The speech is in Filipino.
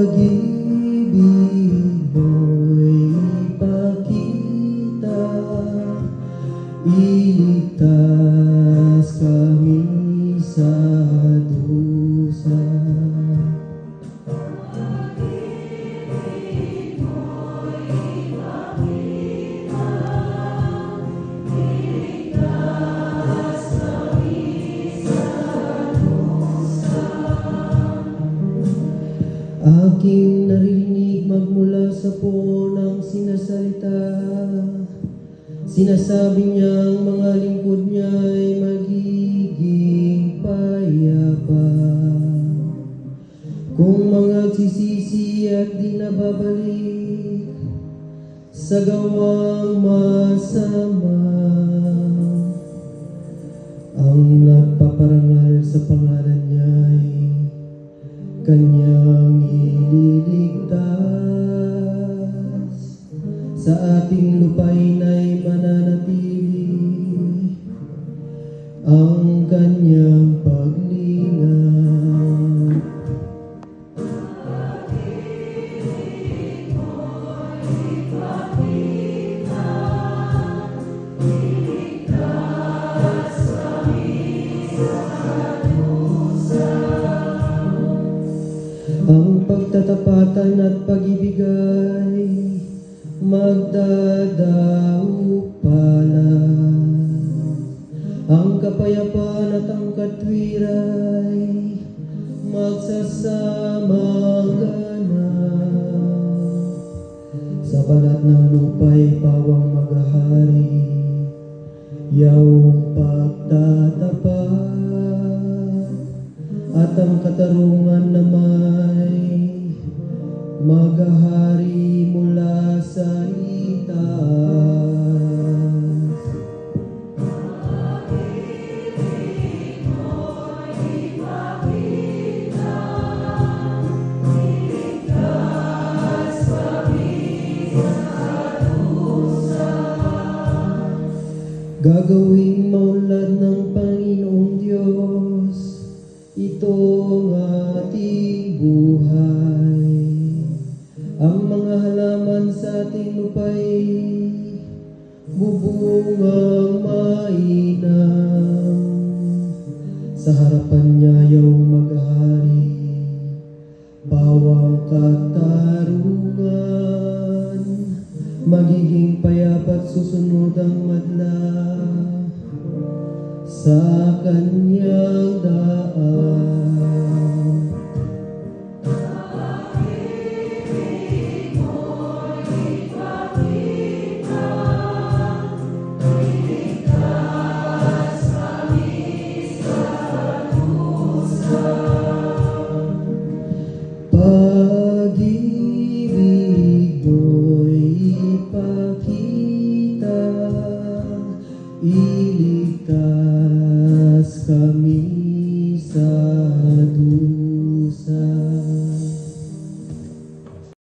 pag-ibig mo'y ipakita, iligtas kami sa dusa. Aking narinig magmula sa punang sinasalita, sinasabi niyang mga lingkod niya'y magiging payapa kung mga nagsisisi at di nababalik sa gawang masama. Ang nagpaparangal sa pangalan niya'y Kanyang ililigtas, sa ating lupain ay mananatili ang Kanyang paglinga. Ang pagtatapatan at pag-ibigay magdadaupala, ang kapayapaan at ang katwiray magsasamang ganap. Sa balat ng lupa'y pawang maghahari, yawong pagtatapat, at ang katarungan na may maghahari mula sa itaas. Gagawing maunlad ng Panginoong Diyos itong ating buhay. Ang mga halaman sa ating lupa'y bubungang mainam. Sa harapan niya yung maghahari, bawang katarungan, magiging payapat susunod ang madla sa Kanya.